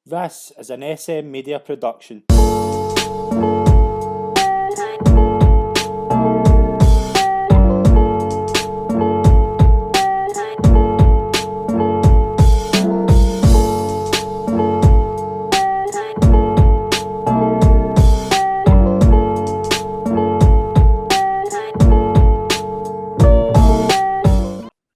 This is an SM Media production.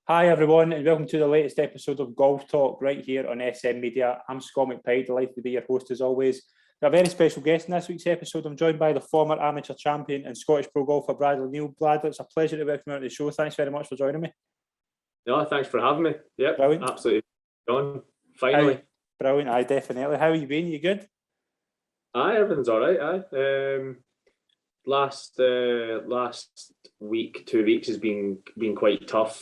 Hi everyone, and welcome to the latest episode of GolfTalk right here on SM Media. I'm Scott McPike, delighted to be your host as always. We've got a very special guest in this week's episode. I'm joined by the former amateur champion and Scottish pro golfer Bradley Neal. Bradley, it's a pleasure to welcome you on the show. Thanks very much for joining me. No, thanks for having me. Yep, brilliant. Absolutely. Done. Finally. Brilliant. Aye, definitely. How have you been? You good? Aye, everything's all right. Aye. Last week, 2 weeks has been quite tough.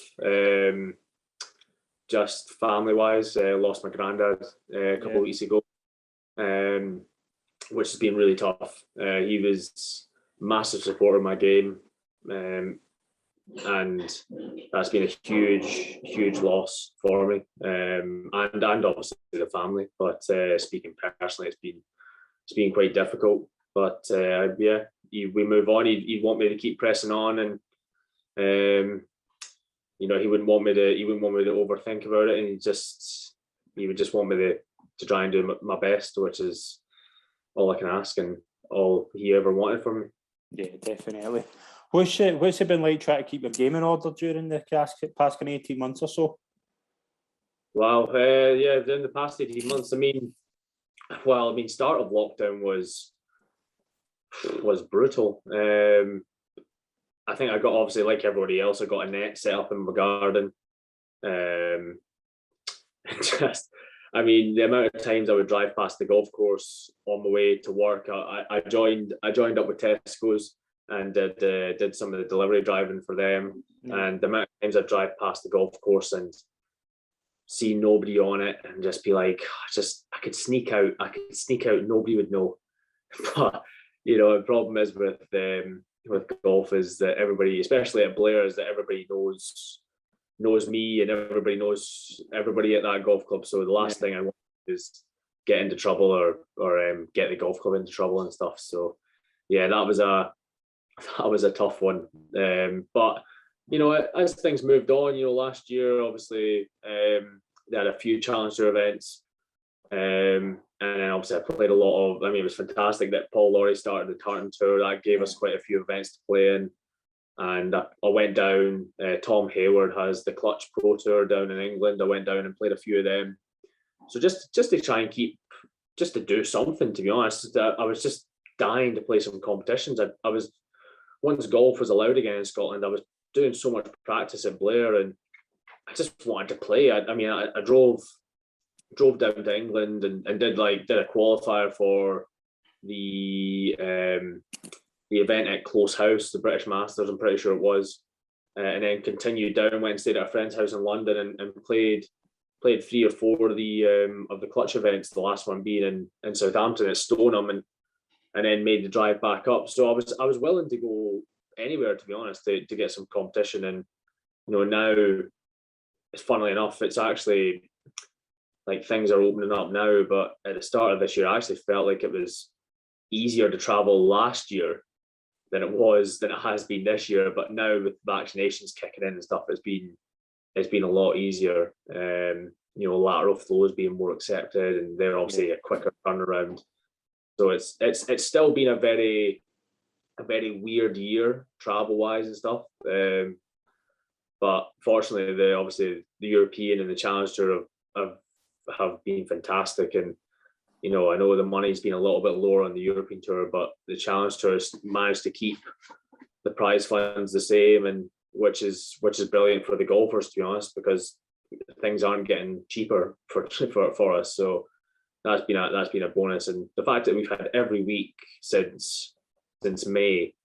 Just family wise, lost my granddad a couple of weeks ago, which has been really tough. He was massive supporter of my game, and that's been a huge loss for me, and obviously the family. But speaking personally, it's been quite difficult. But we move on. He'd want me to keep pressing on, and he wouldn't want me to overthink about it, and he would just want me to try and do my best, which is all I can ask and all he ever wanted from me. Yeah, definitely. What's it been like trying to keep your game in order during the past 18 months or so? Well, during the past 18 months, start of lockdown was brutal. I think I got, obviously like everybody else, I got a net set up in my garden. The amount of times I would drive past the golf course on my way to work. I joined up with Tesco's and did some of the delivery driving for them. And the amount of times I drive past the golf course and see nobody on it and just be like, I could sneak out, nobody would know. But the problem is with golf is that everybody, especially at Blair's, that everybody knows me and everybody knows everybody at that golf club. So the last thing I want is get into trouble or get the golf club into trouble and stuff. So yeah, that was a tough one. But as things moved on, last year obviously they had a few challenger events. And then obviously I played a lot of, it was fantastic that Paul Laurie started the Tartan Tour. That gave us quite a few events to play in. And I went down, Tom Hayward has the Clutch Pro Tour down in England. I went down and played a few of them. So just to try and just to do something, to be honest. I was just dying to play some competitions. I was, once golf was allowed again in Scotland, I was doing so much practice at Blair and I just wanted to play. I drove down to England and did a qualifier for the event at Close House, the British Masters, I'm pretty sure it was, and then continued down, went and stayed at a friend's house in London and played 3 or 4 of the clutch events, the last one being in Southampton at Stoneham, and then made the drive back up. So I was willing to go anywhere, to be honest, to get some competition. And now, funnily enough, it's actually like things are opening up now, but at the start of this year, I actually felt like it was easier to travel last year than it has been this year. But now with vaccinations kicking in and stuff, it's been a lot easier. Lateral flows being more accepted, and they're obviously a quicker turnaround. So it's still been a very weird year travel wise and stuff. But fortunately, the European and the Challenge Tour have been fantastic, and I know the money's been a little bit lower on the European Tour, but the Challenge Tour has managed to keep the prize funds the same, and which is brilliant for the golfers, to be honest, because things aren't getting cheaper for us. So that's been a bonus, and the fact that we've had every week since May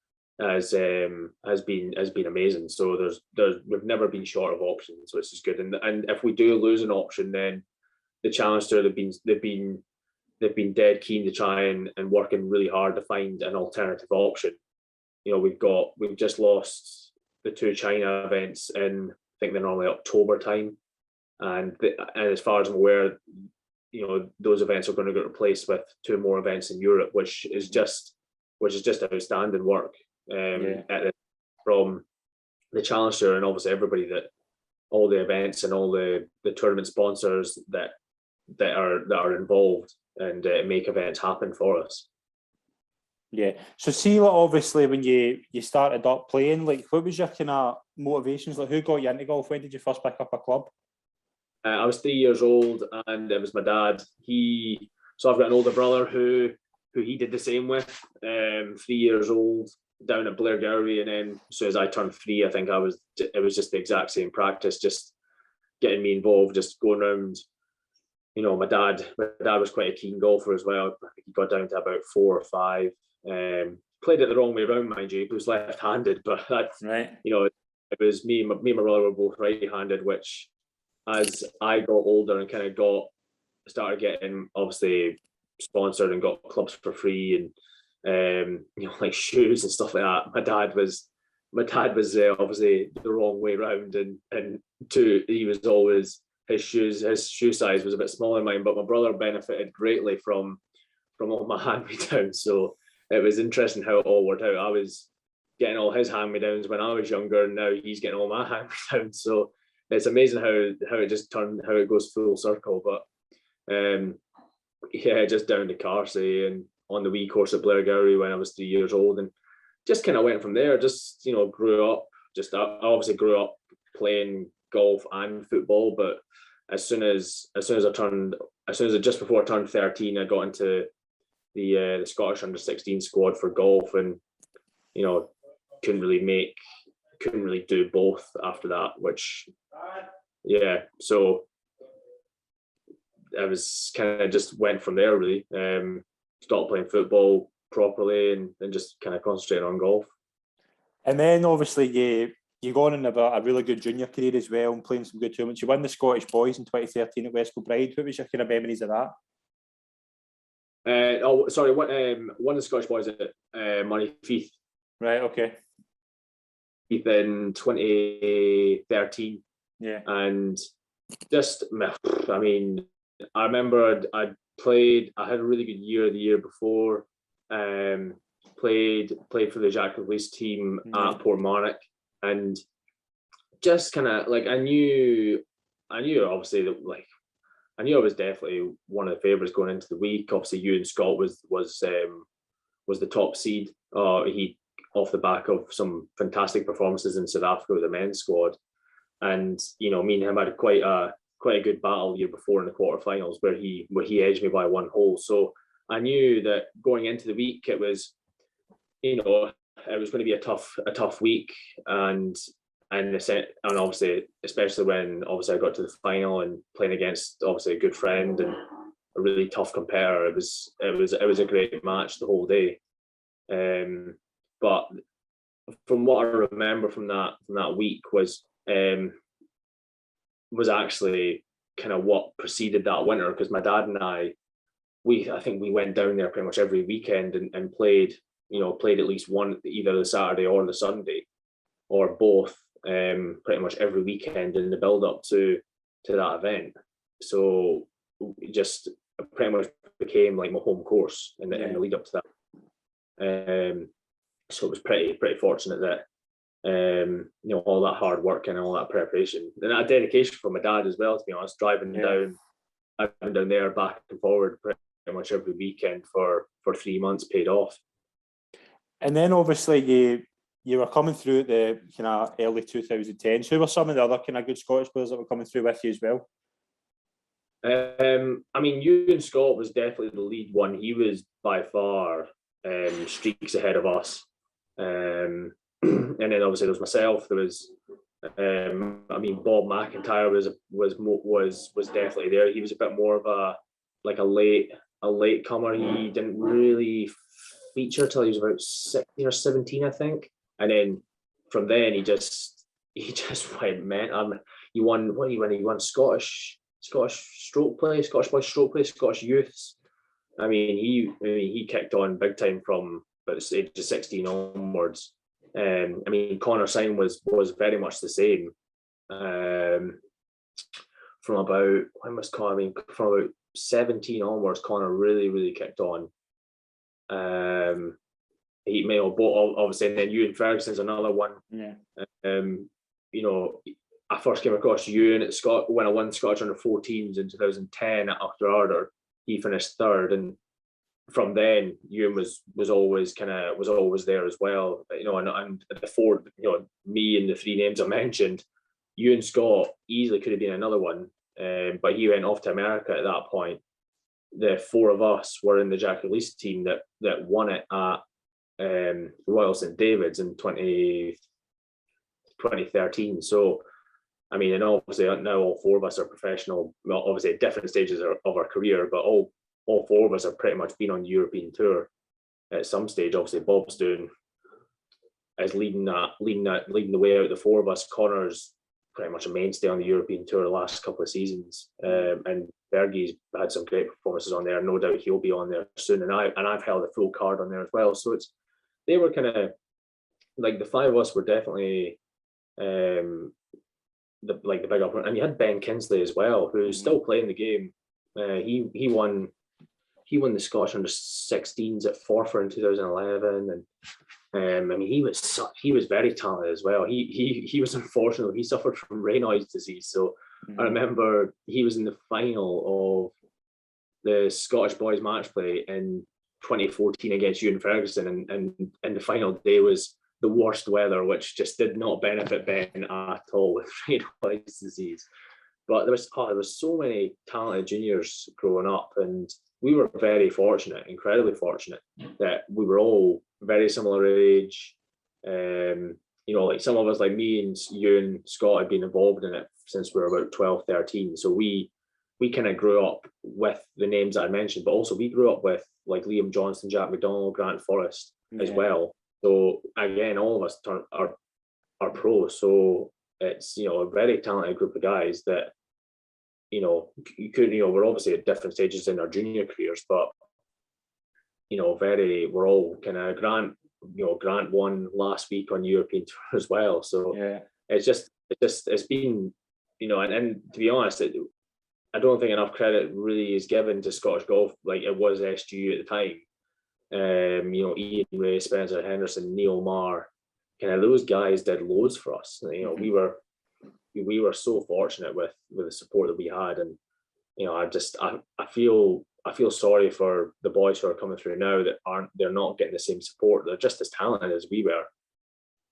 has been amazing. So we've never been short of options, which is good. And if we do lose an option, then the Challenge Tour they've been dead keen to try and working really hard to find an alternative option. We've just lost the 2 China events in, I think they're normally October time, and as far as I'm aware, those events are going to get replaced with 2 more events in Europe, which is just outstanding work from the Challenger and obviously everybody, that all the events and all the tournament sponsors that are involved and make events happen for us. Yeah. So see, like, obviously when you started up playing, like, what was your kind of motivations? Like, who got you into golf? When did you first pick up a club? I was 3 years old, and it was my dad. So I've got an older brother who he did the same with. 3 years old, down at Blairgowrie, and then as soon as I turned 3, I think it was just the exact same practice, just getting me involved, just going around. My dad was quite a keen golfer as well. I think he got down to about 4 or 5. Played it the wrong way around, mind you. He was left-handed, but that's right. It was me and my brother were both right-handed, which as I got older and kind of started getting obviously sponsored and got clubs for free and like shoes and stuff like that. My dad was obviously the wrong way around, and he was always, his shoe size was a bit smaller than mine, but my brother benefited greatly from all my hand-me-downs. So it was interesting how it all worked out. I was getting all his hand-me-downs when I was younger, and now he's getting all my hand-me-downs. So it's amazing how it just turned, how it goes full circle. But just down to Carsey and on the wee course at Blairgowrie when I was 3 years old, and just kind of went from there. Just grew up. I obviously grew up playing golf and football, but as soon as just before I turned 13, I got into the Scottish under-16 squad for golf, and couldn't really do both after that, which so I was kind of just went from there really. Stopped playing football properly and then just kind of concentrated on golf. And then obviously you go on a really good junior career as well, and playing some good tournaments. You won the Scottish Boys in 2013 at West Kilbride. What was your kind of memories of that? Won the Scottish Boys at Moneyfeith. Right, okay. In 2013. Yeah. And just, I mean, I remember I had a really good year the year before. Played for the Jacques Lease team at Portmarnock, and just kind of like I knew obviously that I knew I was definitely one of the favourites going into the week. Obviously, Ewan Scott was the top seed. He off the back of some fantastic performances in South Africa with the men's squad, and me and him had quite a good battle the year before in the quarterfinals where he edged me by 1 hole. So I knew that going into the week it was it was going to be a tough week, and obviously especially when I got to the final and playing against obviously a good friend and a really tough competitor. It was a great match the whole day. But from what I remember from that week was actually kind of what preceded that winter, because my dad and I think we went down there pretty much every weekend and played at least one, either the Saturday or the Sunday, or both, pretty much every weekend in the build up to that event. So it just pretty much became like my home course in the lead up to that. So it was pretty fortunate that all that hard work and all that preparation and that dedication from my dad as well, to be honest, driving down there back and forward pretty much every weekend for 3 months paid off. And then obviously you were coming through at the kind of early 2010s. Who were some of the other kind of good Scottish players that were coming through with you as well? I mean, Ewan Scott was definitely the lead one. He was by far streaks ahead of us. And then obviously there was myself. There was, Bob McIntyre was definitely there. He was a bit more of a late comer. He didn't really feature till he was about 16 or 17, I think. And then from then he just went man. He won Scottish stroke play, Scottish boys stroke play, Scottish youths. I mean, he kicked on big time from about the age of 16 onwards. Connor Syme was very much the same. From about 17 onwards, Connor really kicked on. He may have both, obviously, and then Ewan Ferguson's another one. Yeah. You know, I first came across Ewan at Scott when I won Scottish under-14s in 2010 at After Ardor. He finished third, and from then Ewan was always there as well. You know, and the four, you know, me and the three names I mentioned, Ewan Scott easily could have been another one, but he went off to America at that point. The four of us were in the Jack Release team that won it at Royal St David's in 2013. So, I mean, and obviously now all four of us are professional, well, obviously at different stages of our career, but all four of us have pretty much been on the European tour at some stage. Obviously, Bob's leading the way out of the four of us. Connor's pretty much a mainstay on the European tour the last couple of seasons, and Bergie's had some great performances on there. No doubt he'll be on there soon, and I've held a full card on there as well. So they were kind of like the five of us were definitely the big up, and you had Ben Kinsley as well, who's still playing the game. He won the Scottish under-16s at Forfar in 2011, and I mean he was very talented as well. He was unfortunate. He suffered from Raynaud's disease, so I remember he was in the final of the Scottish boys match play in 2014 against Ewan Ferguson, and the final day was the worst weather, which just did not benefit Ben at all with Raynaud's disease. But there was so many talented juniors growing up, and we were very fortunate, incredibly fortunate, that we were all very similar age. You know, like some of us, like me and Ewan Scott, had been involved in it since we were about 12, 13. So we kind of grew up with the names that I mentioned, but also we grew up with like Liam Johnston, Jack McDonald, Grant Forrest as well. So again, all of us are pros. So it's, you know, a very talented group of guys that, you know, we're obviously at different stages in our junior careers, but, you know, we're all kind of Grant won last week on European tour as well. So yeah, it's been, you know, and to be honest, I don't think enough credit really is given to Scottish golf like it was SGU at the time. You know, Ian Ray, Spencer Henderson, Neil Marr, kind of those guys did loads for us. You know, we were so fortunate with the support that we had, and you know, I feel sorry for the boys who are coming through now that they're not getting the same support. They're just as talented as we were,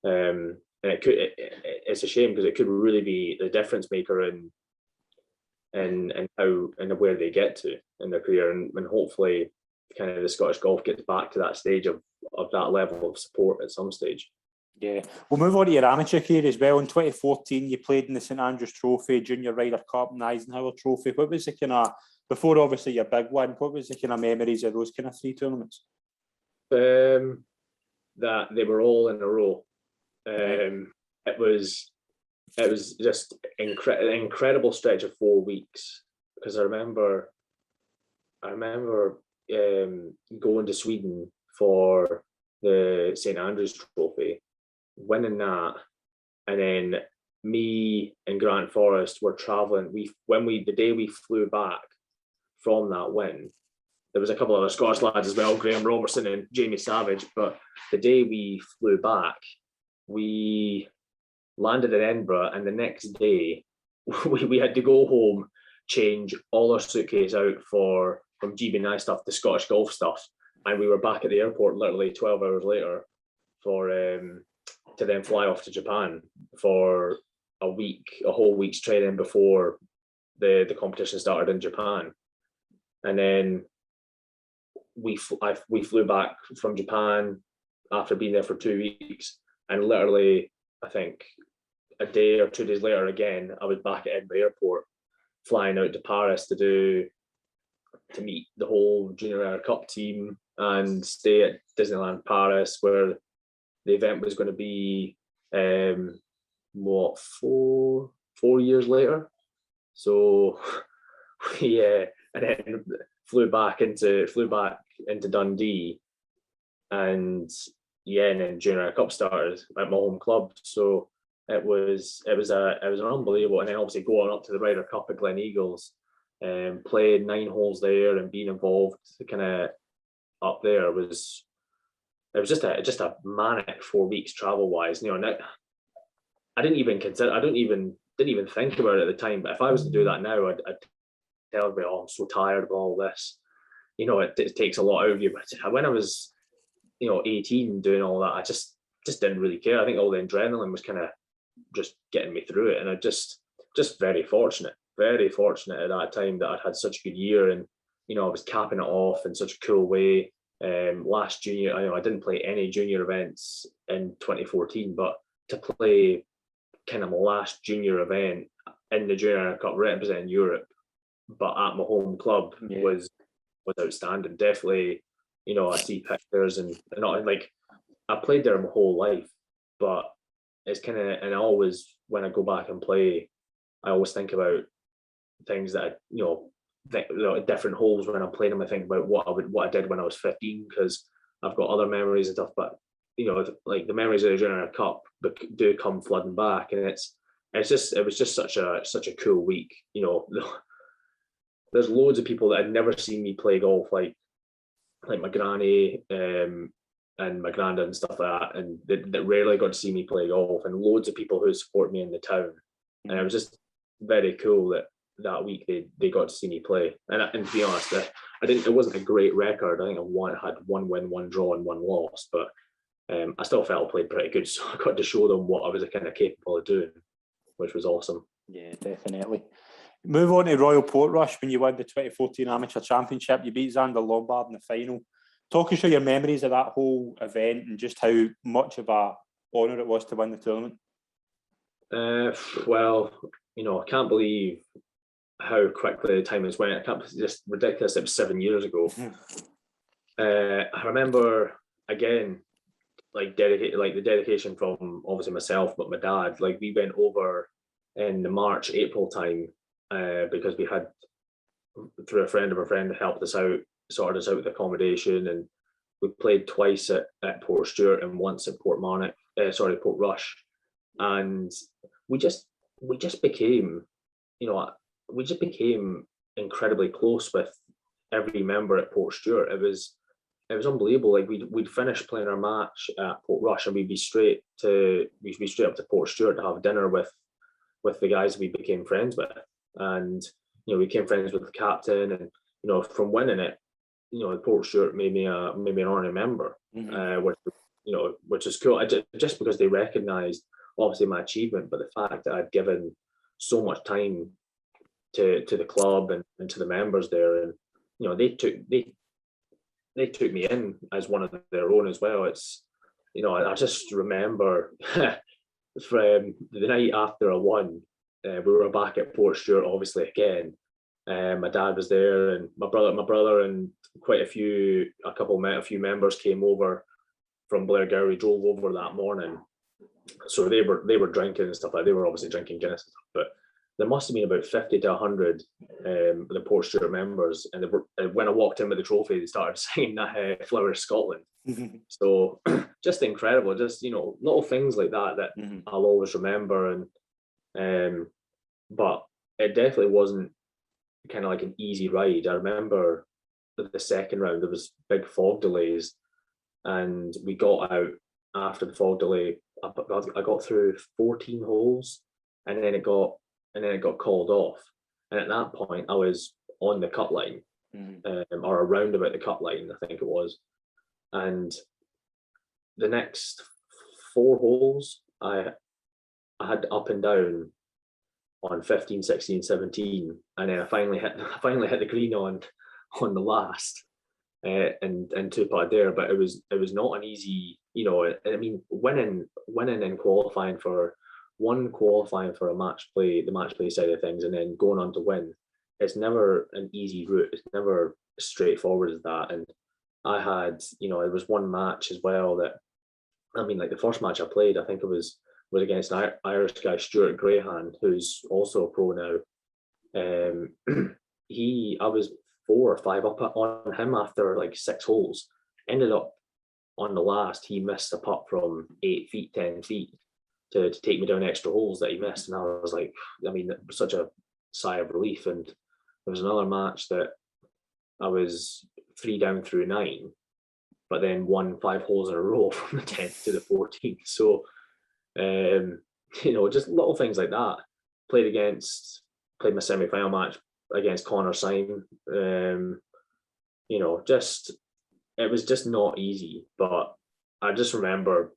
and it's a shame because it could really be the difference maker in how and where they get to in their career, and hopefully kind of the Scottish golf gets back to that stage of that level of support at some stage. Yeah, we'll move on to your amateur career as well. In 2014, you played in the St Andrews Trophy, Junior Ryder Cup, and Eisenhower Trophy. What was the kind of, before obviously your big one, what was the kind of memories of those kind of three tournaments? That they were all in a row. It was just an incredible stretch of 4 weeks, because I remember going to Sweden for the St Andrews Trophy, winning that, and then me and Grant Forrest were traveling. The day we flew back from that win, there was a couple of other Scottish lads as well, Graham Robertson and Jamie Savage. But the day we flew back, we landed in Edinburgh, and the next day we had to go home, change all our suitcase out from GB&I stuff to Scottish golf stuff, and we were back at the airport literally 12 hours later to then fly off to Japan for a whole week's training before the competition started in Japan. And then we flew back from Japan after being there for 2 weeks, and literally I think a day or 2 days later again I was back at Edinburgh Airport, flying out to Paris to meet the whole Junior Ryder Cup team and stay at Disneyland Paris, where the event was going to be 4 years later. So we and then flew back into Dundee, and then Junior Ryder Cup started at my home club. So it was an unbelievable, and then obviously going up to the Ryder Cup at Glen Eagles playing 9 holes there and being involved kind of up there was just a manic 4 weeks travel wise. You know, I didn't even think about it at the time. But if I was to do that now, I'd tell everybody, "Oh, I'm so tired of all this." You know, it takes a lot out of you. But when I was, 18 doing all that, I just didn't really care. I think all the adrenaline was kind of just getting me through it, and I just very fortunate at that time that I'd had such a good year, and I was capping it off in such a cool way. Last junior, I didn't play any junior events in 2014, but to play kind of my last junior event in the Junior Cup representing Europe, but at my home club was outstanding. Definitely, I see pictures and not like I played there my whole life, but it's kind of, and I always, when I go back and play, I always think about things that different holes when I'm playing them. I think about what I did when I was 15, because I've got other memories and stuff. But like the memories of the Junior Cup do come flooding back, and it was just such a cool week. There's loads of people that had never seen me play golf, like my granny and my granddad and stuff like that, and that rarely got to see me play golf, and loads of people who support me in the town. And it was just very cool that week they got to see me play. And to be honest, it wasn't a great record. I think I had 1 win, 1 draw, and 1 loss, but I still felt I played pretty good. So I got to show them what I was kind of capable of doing, which was awesome. Yeah, definitely. Move on to Royal Portrush. When you won the 2014 Amateur Championship, you beat Xander Lombard in the final. Talk us through your memories of that whole event and just how much of a honour it was to win the tournament. Well, I can't believe how quickly the time has went. It's just ridiculous. It was 7 years ago. I remember, again, like the dedication from obviously myself, but my dad. Like, we went over in the March, April time because we had, through a friend of a friend, helped us out, sorted us out with accommodation, and we played twice at Portstewart and once at Portrush, and we just became, incredibly close with every member at Portstewart. It was unbelievable. Like, we'd finish playing our match at Portrush and we'd be straight up to Portstewart to have dinner with the guys we became friends with, and we became friends with the captain, and from winning it, Portstewart made me an honorary member, which is cool. Just because they recognised obviously my achievement, but the fact that I'd given so much time to the club and to the members there, and they took me in as one of their own as well. It's I just remember from the night after I won, we were back at Portstewart obviously again. My dad was there, and my brother and a few members came over from Blairgow. We drove over that morning, so they were drinking and stuff like that. They were obviously drinking Guinness and stuff, but there must have been about 50 to 100 the Portstewart members, and when I walked in with the trophy, they started singing that Flower Scotland. So just incredible, just little things like that I'll always remember. And but it definitely wasn't kind of like an easy ride. I remember the second round, there was big fog delays, and we got out after the fog delay. I got through 14 holes, and then it got called off. And at that point, I was on the cut line, or around about the cut line, I think it was. And the next 4 holes, I had up and down on 15, 16, 17, and then I finally hit the green on the last, and 2 putt there. But it was not an easy, I mean, winning and qualifying for a match play, the match play side of things, and then going on to win, it's never an easy route. It's never as straightforward as that. And I had, it was one match as well that, I mean, like the first match I played, I think it was against an Irish guy, Stuart Graham, who's also a pro now. I was 4 or 5 up on him after like 6 holes. Ended up on the last, he missed a putt from 8 feet, 10 feet to take me down extra holes that he missed. And I was like, I mean, it was such a sigh of relief. And there was another match that I was 3 down through 9, but then won 5 holes in a row from the 10th to the 14th. So, just little things like that. Played my semi-final match against Connor Syme. It was just not easy, but I just remember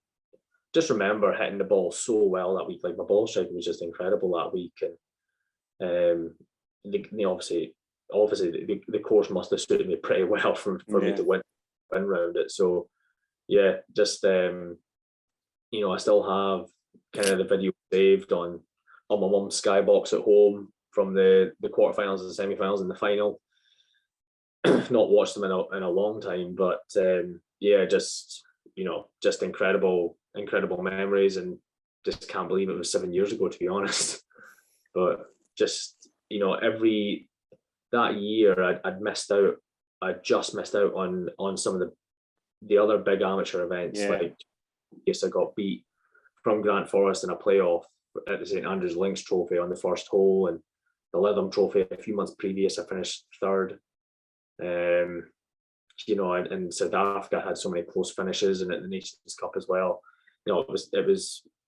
hitting the ball so well that week. Like, my ball striking was just incredible that week, and obviously the course must have suited me pretty well for me to win around it. So yeah, just I still have kind of the video saved on my mum's skybox at home from the quarterfinals and the semi-finals and the final. Not watched them in a long time, but just incredible memories, and just can't believe it was 7 years ago, to be honest. But just that year I'd missed out. I just missed out on some of the other big amateur events. Like, yes, I got beat from Grant Forrest in a playoff at the St Andrews Links Trophy on the first hole, and the Lytham Trophy a few months previous I finished third. And South Africa had so many close finishes, and at the Nations Cup as well. It was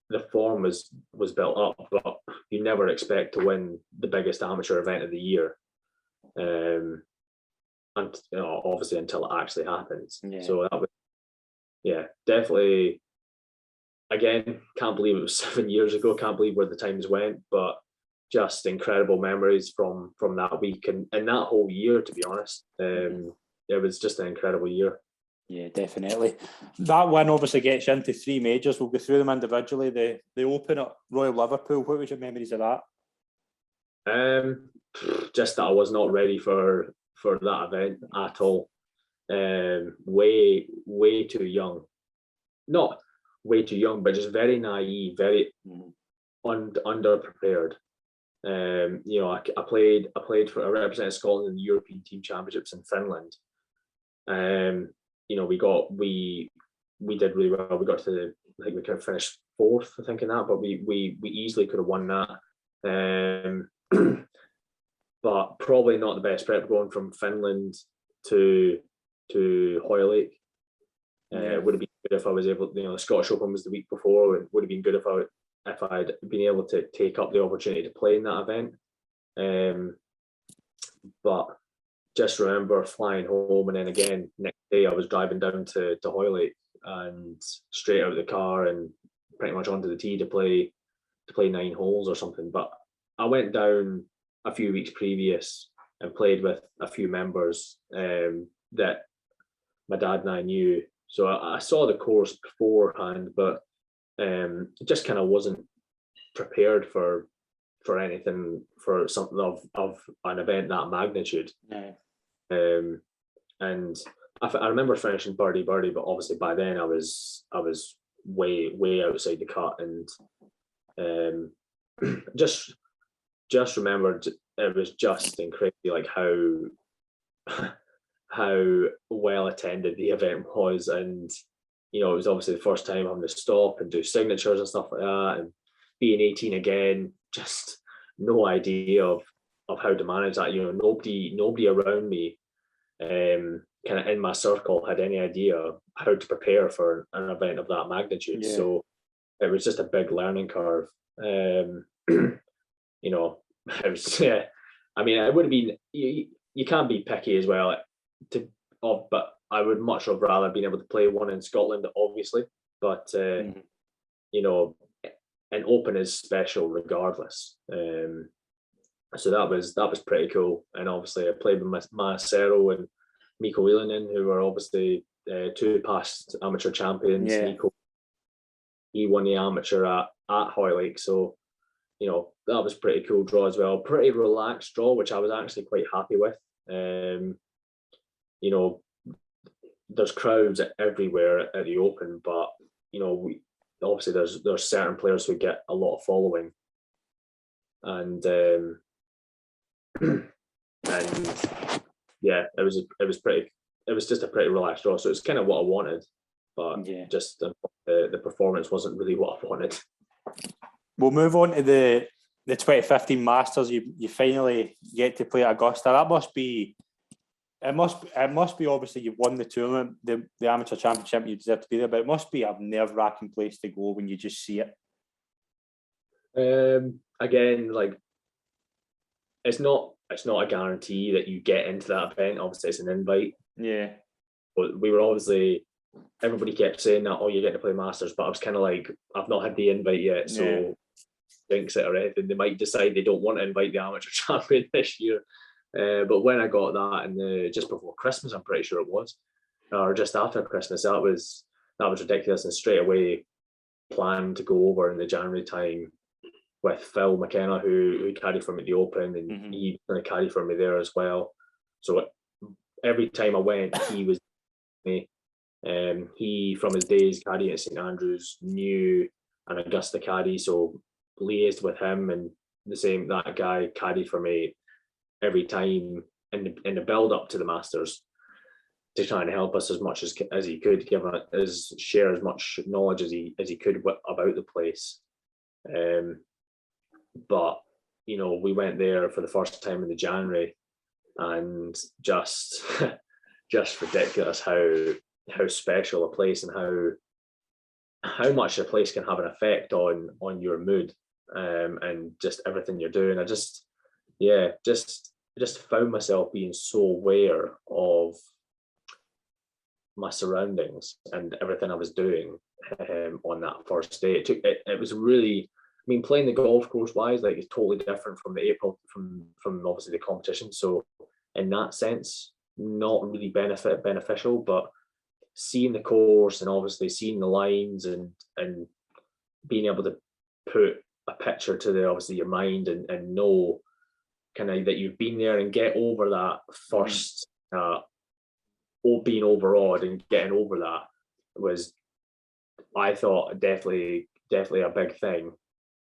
the form was built up, but you never expect to win the biggest amateur event of the year. And obviously until it actually happens. So that was definitely, again, can't believe it was 7 years ago, can't believe where the times went, but just incredible memories from that week and that whole year, to be honest. It was just an incredible year. Yeah, definitely. That win obviously gets you into 3 majors. We'll go through them individually. The Open at Royal Liverpool, what was your memories of that? Just that I was not ready for that event at all. Way too young. Not way too young, but just very naive, very underprepared. I represented Scotland in the European Team Championships in Finland. We did really well. We got to I think we kind of finished 4th, I think, in that, but we easily could have won that. But probably not the best prep going from Finland to Hoylake. It would have been good if I was able. The Scottish Open was the week before. It would have been good if I'd been able to take up the opportunity to play in that event. But just remember flying home, and then again next day I was driving down to Hoylake and straight out of the car and pretty much onto the tee to play 9 holes or something. But I went down a few weeks previous and played with a few members that my dad and I knew. So I saw the course beforehand, but just kind of wasn't prepared for anything, for something of an event that magnitude. And I remember finishing birdie, but obviously by then I was way outside the cut, and just remembered it was just incredible, like how well attended the event was, and it was obviously the first time having to stop and do signatures and stuff like that, and being 18 again, just no idea of how to manage that. Nobody around me, kind of in my circle, had any idea how to prepare for an event of that magnitude. So it was just a big learning curve. It was, I mean, it would have been, you can't be picky as well, but I would much have rather been able to play one in Scotland, obviously, but an Open is special regardless. So that was pretty cool. And obviously I played with Massero and Mikko Ilinen, who were obviously 2 past amateur champions. Mikko, he won the amateur at Hoylake, so that was pretty cool draw as well. Pretty relaxed draw, which I was actually quite happy with. There's crowds everywhere at the Open, but obviously there's certain players who get a lot of following, and it was just a pretty relaxed draw. So it's kind of what I wanted, but just the performance wasn't really what I wanted. We'll move on to the 2015 Masters, you finally get to play at Augusta. That must be. It must be obviously you've won the tournament, the amateur championship, you deserve to be there, but it must be a nerve-wracking place to go when you just see it. Again, like it's not a guarantee that you get into that event. Obviously, it's an invite. Yeah. But we were obviously, everybody kept saying that, oh, you get to play Masters, but I was kind of like, I've not had the invite yet, so jinx it or anything. They might decide they don't want to invite the amateur champion this year. But when I got that, and just before Christmas, I'm pretty sure it was, or just after Christmas, that was ridiculous. And straight away planned to go over in the January time with Phil McKenna, who carried for me at the Open, and he's going to carry for me there as well. So every time I went, he was with me. He, from his days caddying at St Andrews, knew an Augusta caddy, so liaised with him, and that guy caddied for me every time in the build up to the Masters to try and help us as much as he could, share as much knowledge as he could about the place. But we went there for the first time in the January, and just ridiculous how special a place, and how much a place can have an effect on your mood, and just everything you're doing. I just found myself being so aware of my surroundings and everything I was doing on that first day. It was really, playing the golf course wise, like, it's totally different from the April from obviously the competition. So in that sense, not really beneficial, but seeing the course and obviously seeing the lines and being able to put a picture to obviously your mind and know kind of that you've been there and get over that first being overawed, and getting over that was, I thought, definitely a big thing.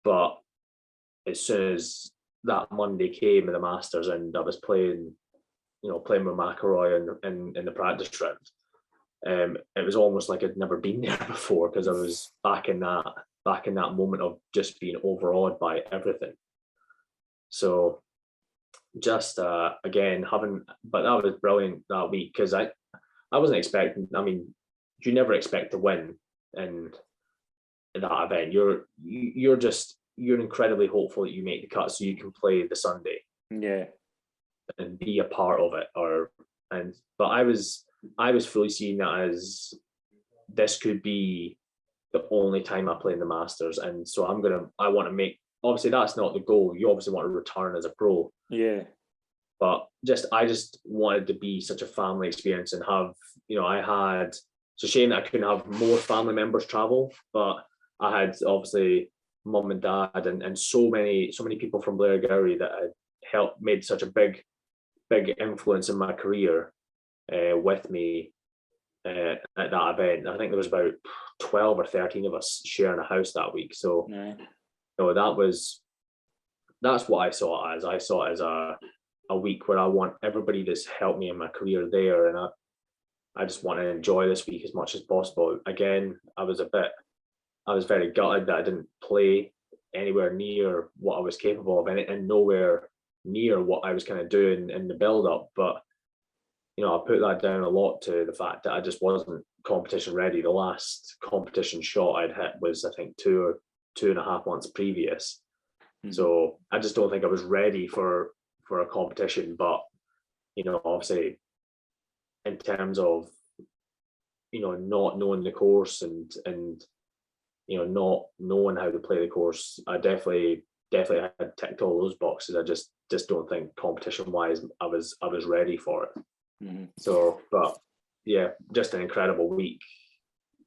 But as soon as that Monday came in the Masters, and I was playing with McIlroy in the practice round, it was almost like I'd never been there before, because I was back in that moment of just being overawed by everything. So just again but that was brilliant that week, because I wasn't expecting. You never expect to win in that event. You're incredibly hopeful that you make the cut so you can play the Sunday, and be a part of it. But I was fully seeing that as, this could be the only time I play in the Masters, and so I want to make. Obviously, that's not the goal. You obviously want to return as a pro. Yeah. But I just wanted to be such a family experience, and have, it's a shame that I couldn't have more family members travel, but I had obviously mum and dad and so many people from Blairgowrie that had made such a big influence in my career with me at that event. I think there was about 12 or 13 of us sharing a house that week. So that's what I saw it as. I saw it as a week where I want everybody that's helped me in my career there, and I just want to enjoy this week as much as possible. Again, I was very gutted that I didn't play anywhere near what I was capable of, and nowhere near what I was kind of doing in the build up. But I put that down a lot to the fact that I just wasn't competition ready. The last competition shot I'd hit was, I think, 2.5 months previous. So I just don't think I was ready for a competition. But obviously, in terms of not knowing the course and not knowing how to play the course, I definitely had ticked all those boxes. I just don't think competition wise I was ready for it. So, but yeah, just an incredible week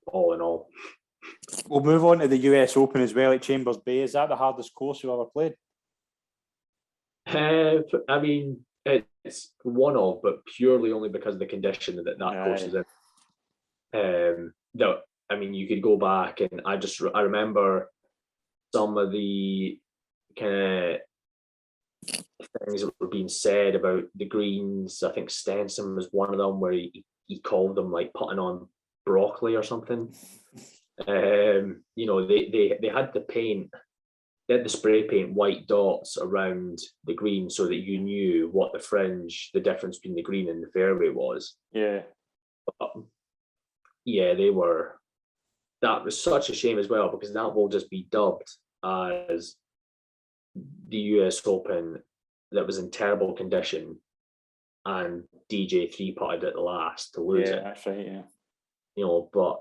all in all. We'll move on to the US Open as well at Chambers Bay. Is that the hardest course you've ever played? It's one of, but purely only because of the condition that course is in. You could go back, and I remember some of the kind of things that were being said about the greens. I think Stenson was one of them, where he called them like putting on broccoli or something. They had to paint they had the spray paint white dots around the green so that you knew what the difference between the green and the fairway was. Yeah. But yeah, that was such a shame as well, because that will just be dubbed as the US Open that was in terrible condition, and DJ three-putted at the last to lose it. That's right, yeah. You know, but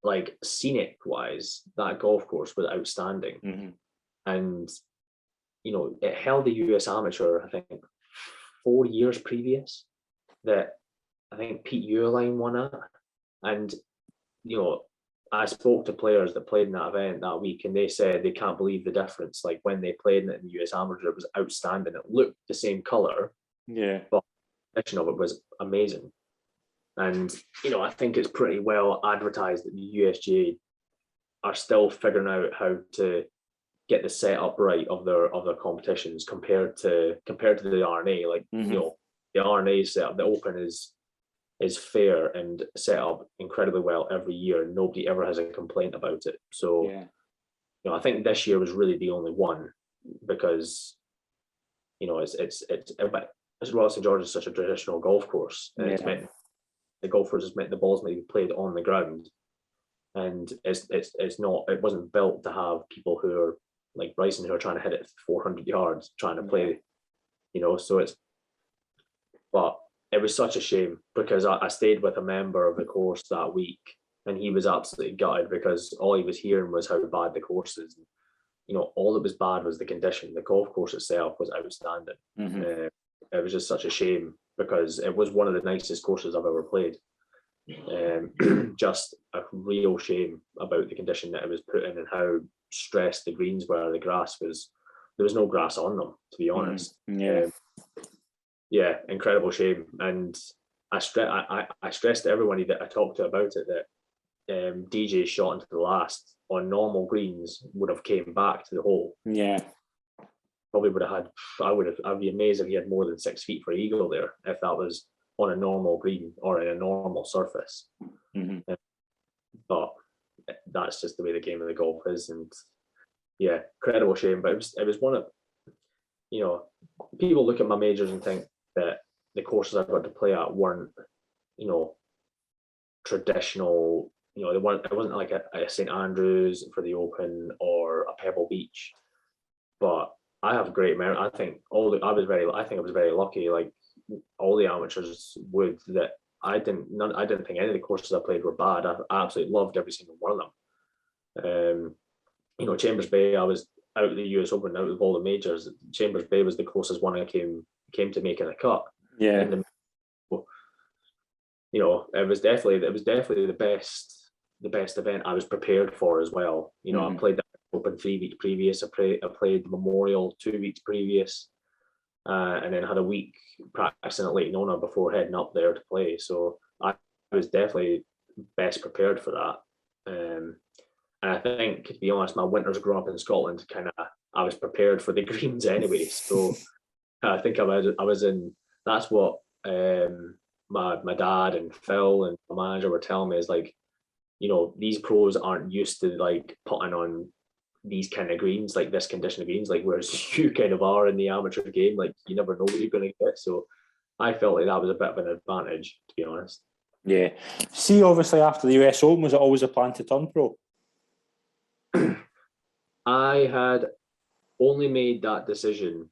like scenic wise, that golf course was outstanding. Mm-hmm. And, you know, it held the US Amateur, I think, 4 years previous, that I think Pete Uerlein won it. And, you know, I spoke to players that played in that event that week, and they said they can't believe the difference. Like when they played in it in the US Amateur, it was outstanding. It looked the same color, but the condition of it was amazing. And, you know, I think it's pretty well advertised that the USGA are still figuring out how to get the setup right of their competitions compared to the RNA. Like, you know, the RNA setup, the Open is fair and set up incredibly well every year, and nobody ever has a complaint about it. So, you know, I think this year was really the only one, because, you know, it's Royal St George is such a traditional golf course, and it's meant the golfers is meant the balls may be played on the ground, and it wasn't built to have people who are like Bryson who are trying to hit it 400 yards trying to play, you know. So but it was such a shame, because I stayed with a member of the course that week, and he was absolutely gutted because all he was hearing was how bad the course is. You know, all that was bad was the condition. The golf course itself was outstanding. It was just such a shame, because it was one of the nicest courses I've ever played. Just a real shame about the condition that it was put in and how stressed the greens were. The grass there was no grass on them, to be honest. Yeah, incredible shame. And I stressed to everybody that I talked to about it that DJ's shot into the last on normal greens would have came back to the hole. Probably would have had, I'd be amazed if he had more than 6 feet for eagle there, if that was on a normal green or in a normal surface. But that's just the way the game of the golf is. And yeah, incredible shame. But it was one of, you know, people look at my majors and think that the courses I got to play at weren't, you know, traditional. You know, it wasn't like a St Andrews for the Open or a Pebble Beach. But I have great memory. I think I was very lucky. Like all the amateurs would, that I didn't think any of the courses I played were bad. I absolutely loved every single one of them. You know, Chambers Bay, I was out of the US Open, out of all the majors. Chambers Bay was the closest one I came to making a cut. You know, it was definitely the best event I was prepared for as well. You know, I played the Open 3 weeks previous. I played the Memorial 2 weeks previous, and then had a week practicing at Lake Nona before heading up there to play. So I was definitely best prepared for that. And I think, to be honest, my winters growing up in Scotland, I was prepared for the greens anyway. So I think I was in. That's what my dad and Phil and my manager were telling me, is like, you know, these pros aren't used to like putting on these kind of greens, like this condition of greens, like whereas you kind of are in the amateur game, like you never know what you're going to get. So I felt like that was a bit of an advantage, to be honest. Yeah. See, obviously after the US Open, was it always a plan to turn pro? I had only made that decision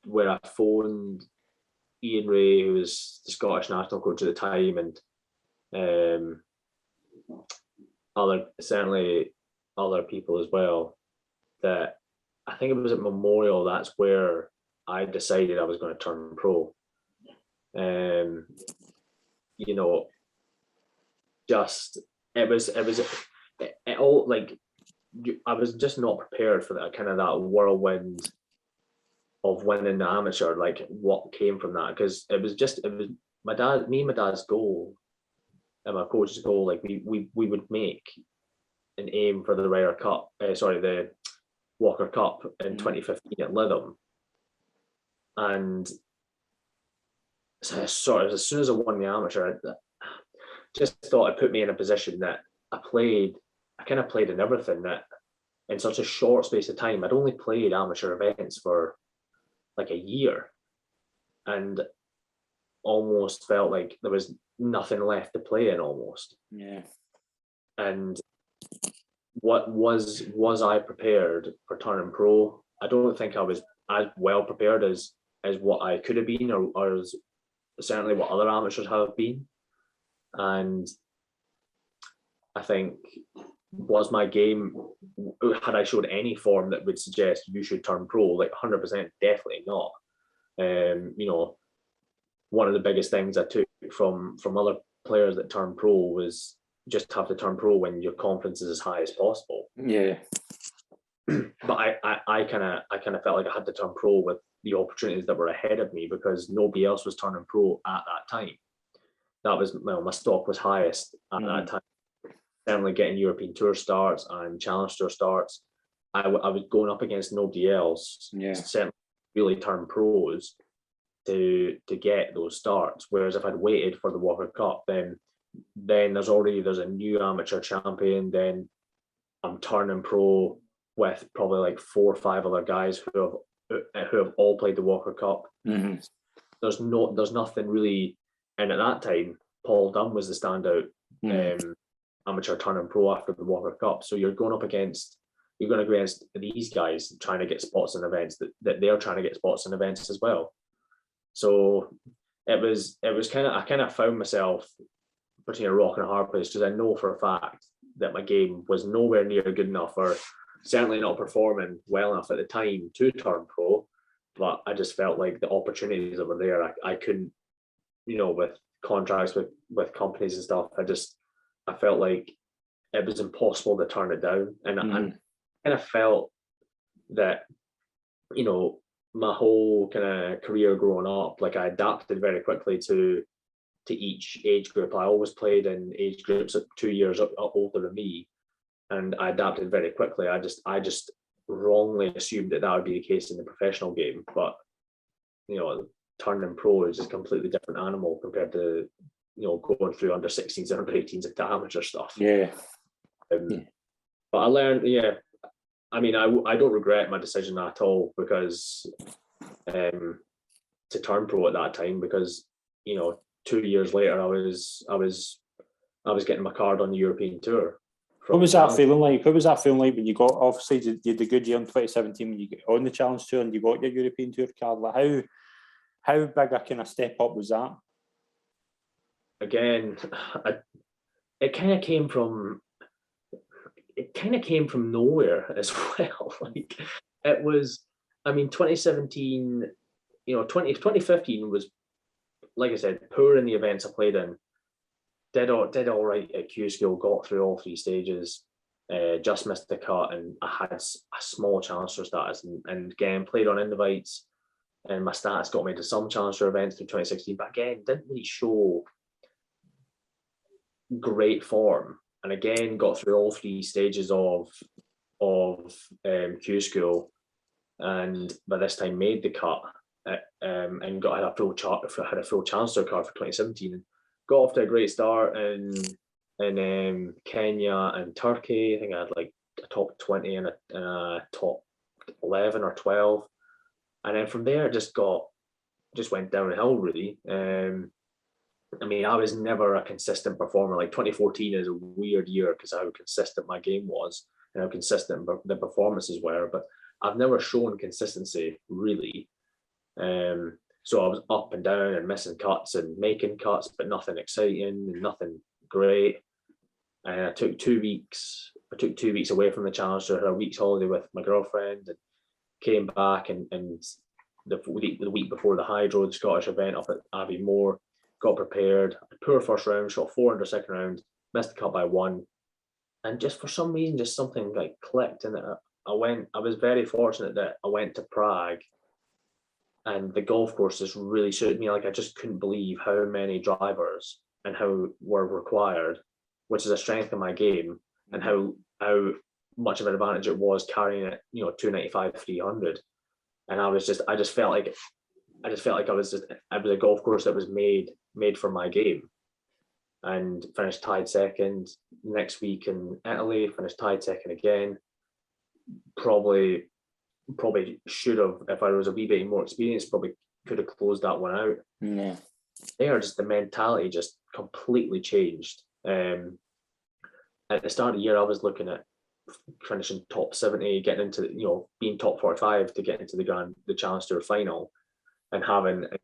where I phoned Ian Ray, who was the Scottish national coach at the time, and other people as well, that I think it was at Memorial, that's where I decided I was going to turn pro. You know, just it all like, I was just not prepared for that kind of that whirlwind of winning the amateur, like what came from that, because it was my dad's goal and my coach's goal. Like we would make an aim for the the Walker Cup in 2015 at Lytham, and so sort of as soon as I won the amateur, I just thought it put me in a position that I kind of played in everything, that in such a short space of time. I'd only played amateur events for like a year, and almost felt like there was nothing left to play in almost. Yeah. And what was I prepared for turning pro? I don't think I was as well prepared as what I could have been, or as certainly what other amateurs have been. And I think, was my game, had I showed any form that would suggest you should turn pro? Like 100%, definitely not. One of the biggest things I took from other players that turn pro was just have to turn pro when your confidence is as high as possible. Yeah. But I kind of felt like I had to turn pro with the opportunities that were ahead of me, because nobody else was turning pro at that time. That was, my stock was highest at that time. Certainly getting European Tour starts and Challenge Tour starts, I was going up against nobody else. Yeah. Certainly really turned pros to get those starts. Whereas if I'd waited for the Walker Cup, then there's a new amateur champion. Then I'm turning pro with probably like 4 or 5 other guys who have all played the Walker Cup. Mm-hmm. There's nothing really, and at that time, Paul Dunn was the standout amateur turning pro after the Walker Cup. So you're going against these guys trying to get spots in events that they're trying to get spots in events as well. So it was I kind of found myself between a rock and a hard place, because I know for a fact that my game was nowhere near good enough, or certainly not performing well enough at the time to turn pro. But I just felt like the opportunities that were there, I couldn't, with contracts with companies and stuff, I felt like it was impossible to turn it down. And I kind of felt that, my whole kind of career growing up, like I adapted very quickly to each age group. I always played in age groups at 2 years older than me, and I adapted very quickly. I just wrongly assumed that would be the case in the professional game, but turning pro is just a completely different animal compared to going through under 16s and under 18s into amateur stuff. But I learned, I mean, I don't regret my decision at all, because to turn pro at that time, because 2 years later I was getting my card on the European Tour. What was that feeling like? What was that feeling like when you got, obviously you had the good year in 2017 when you got on the Challenge Tour and you got your European Tour card? Like how big a kind of step up was that? Again, it kind of came from nowhere as well. Like, it was, I mean, 2017, 2015 was, like I said, poor in the events I played in. Did all right at Q School, got through all 3 stages, just missed the cut, and I had a small Challenger status, and again played on invites, and my status got me to some Challenger events through 2016, but again didn't really show great form. And again got through all 3 stages of Q School, and by this time made the cut, and had a full Challenger card for 2017, and got off to a great start in Kenya and Turkey. I think I had like a top 20 and a top 11 or 12, and then from there just went downhill really. I mean, I was never a consistent performer. Like 2014 is a weird year because of how consistent my game was and how consistent the performances were, but I've never shown consistency really. So I was up and down and missing cuts and making cuts, but nothing exciting, nothing great. And I took 2 weeks. Away from the Challenger, had a week's holiday with my girlfriend, and came back. And the week before the Hydro, the Scottish event up at Abbeymoor, got prepared. Poor first round, shot 400 second round, missed the cut by 1, and just for some reason, just something like clicked. And I was very fortunate that I went to Prague. And the golf course just really suited me. Like, I just couldn't believe how many drivers and how were required, which is a strength of my game, and how much of an advantage it was carrying it, 295, 300. And I just felt like it was a golf course that was made for my game. And finished tied second next week in Italy, finished tied second again. probably should have, if I was a wee bit more experienced, probably could have closed that one out. Yeah. There, just the mentality just completely changed. At the start of the year, I was looking at finishing top 70, getting into, being top 45 to get into the Challenge Tour final, and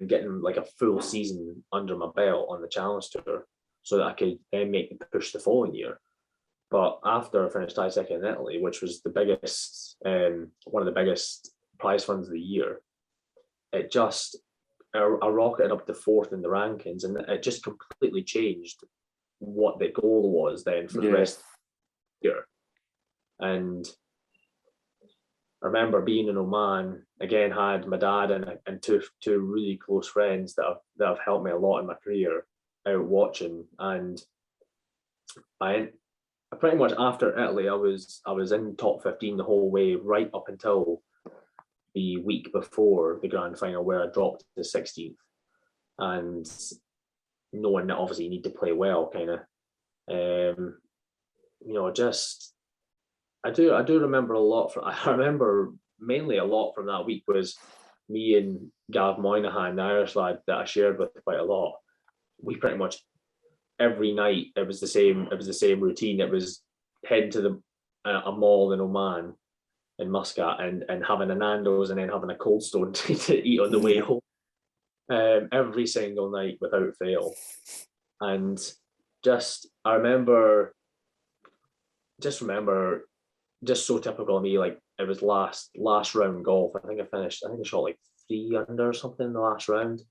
getting like a full season under my belt on the Challenge Tour, so that I could then make the push the following year. But after I finished tied second in Italy, which was the biggest, one of the biggest prize funds of the year, it just, I rocketed up to fourth in the rankings, and it just completely changed what the goal was then for the rest of the year. And I remember being in Oman, again, had my dad and two really close friends that have helped me a lot in my career out watching. And I pretty much, after Italy, I was in top 15 the whole way, right up until the week before the grand final, where I dropped to 16th. And knowing that obviously you need to play well, kind of, just, I do remember a lot I remember mainly a lot from that week was me and Gav Moynihan, the Irish lad that I shared with quite a lot. We pretty much every night, it was the same routine. It was heading to a mall in Oman, in Muscat, and having a Nando's and then having a Cold Stone to eat on the way home, every single night without fail. And I remember just so typical of me, like it was last round golf. I think I shot like 3 under or something in the last round,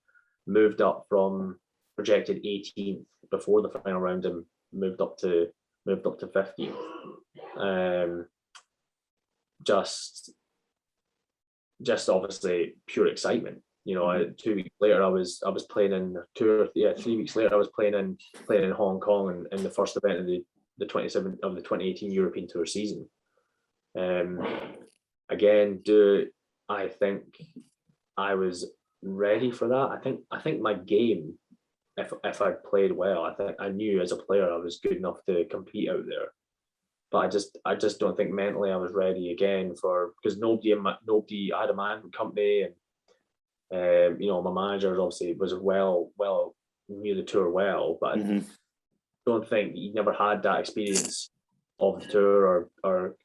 moved up from projected 18th before the final round and moved up to 15th. Just obviously pure excitement. 2 weeks later I was playing in tour. 3 weeks later I was playing in Hong Kong in the first event of the 2018 European Tour season. Again, do I think I was ready for that? I think my game, if I played well, I think I knew as a player I was good enough to compete out there. But I just don't think mentally I was ready again, because nobody I had a management company, and my manager obviously was well knew the tour well, but I don't think he never had that experience of the tour or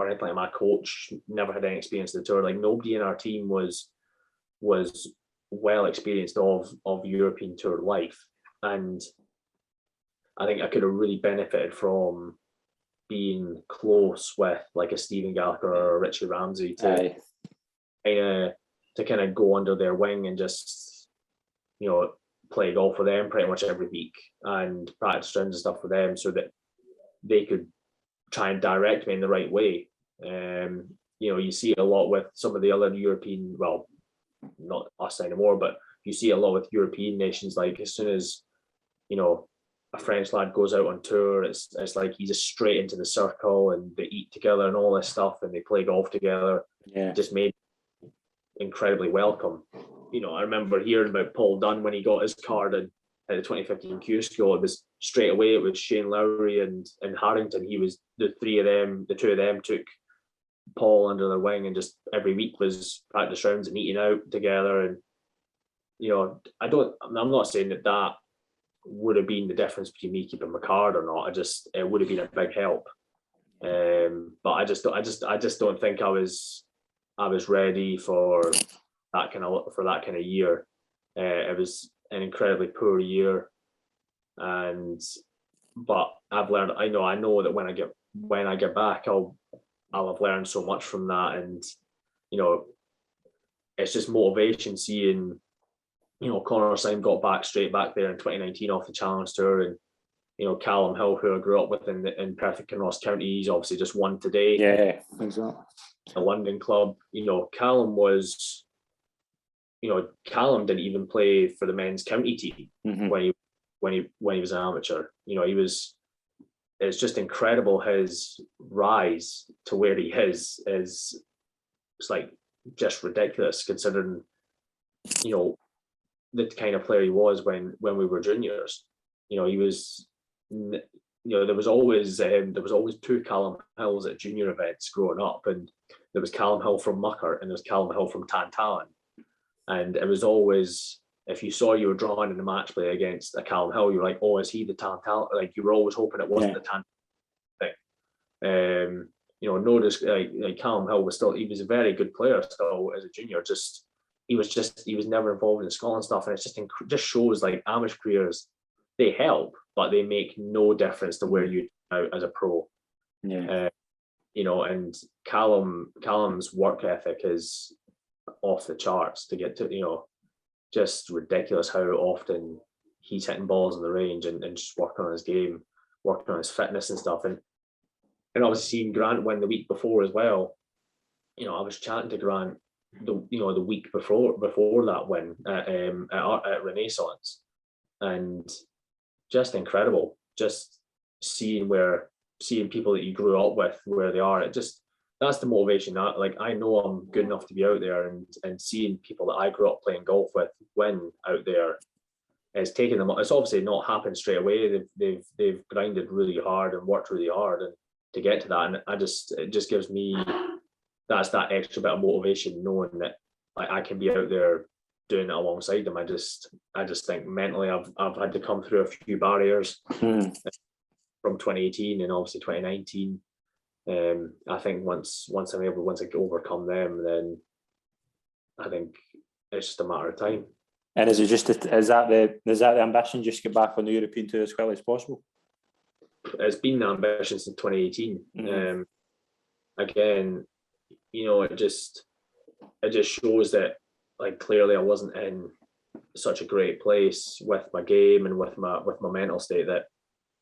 anything like. My coach never had any experience of the tour. Like, nobody in our team was well experienced of European Tour life, and I think I could have really benefited from being close with like a Stephen Gallagher or a Richie Ramsey to kind of go under their wing and just play golf with them pretty much every week and practice rounds and stuff with them, so that they could try and direct me in the right way. You see it a lot with some of the other European, well, not us anymore, but you see a lot with European nations. Like, as soon as a French lad goes out on tour, it's like he's just straight into the circle, and they eat together and all this stuff, and they play golf together. Just made incredibly welcome. I remember hearing about Paul Dunn when he got his card at the 2015 Q School. It was straight away, it was Shane Lowry and Harrington. He was the two of them took Paul under their wing, and just every week was practice rounds and eating out together. And I'm not saying that would have been the difference between me keeping my card or not. It would have been a big help. But I just don't think I was ready for that kind of year. It was an incredibly poor year, but I've learned. I know that when I get back, I'll have learned so much from that, and it's just motivation seeing. Connor Syme got straight back there in 2019 off the Challenge Tour, and Callum Hill, who I grew up with in Perth and Ross County, he's obviously just won today. Yeah, exactly. The London club. Callum was. Callum didn't even play for the men's county team when he was an amateur. It's just incredible, his rise to where he is. It's like just ridiculous, considering the kind of player he was when we were juniors. He was there was always two Callum Hills at junior events growing up, and there was Callum Hill from Muckert and there was Callum Hill from Tantallon, and it was always, if you saw you were drawing in a match play against a Callum Hill, you're like, oh, is he the Tantallon? Like, you were always hoping it wasn't the Tantallon thing. Notice like Callum Hill he was a very good player still as a junior. He was never involved in Scotland stuff, and it's just shows like amateur careers, they help, but they make no difference to where you out as a pro. Yeah. And Callum's work ethic is off the charts to get to, just ridiculous how often he's hitting balls in the range and just working on his game, working on his fitness and stuff. And obviously seeing Grant win the week before as well. I was chatting to Grant the week before that win at Renaissance, and just incredible. Just seeing people that you grew up with where they are. That's the motivation. I know I'm good enough to be out there, and seeing people that I grew up playing golf with win out there is taking them. It's obviously not happened straight away. They've grinded really hard and worked really hard and to get to that. And it just gives me that extra bit of motivation, knowing that I can be out there doing it alongside them. I just think mentally I've had to come through a few barriers from 2018 and obviously 2019. I think once I overcome them, then I think it's just a matter of time. And is that the ambition, just get back on the European tour as quickly as possible? It's been the ambition since 2018. Again, it just shows that clearly I wasn't in such a great place with my game and with my mental state, that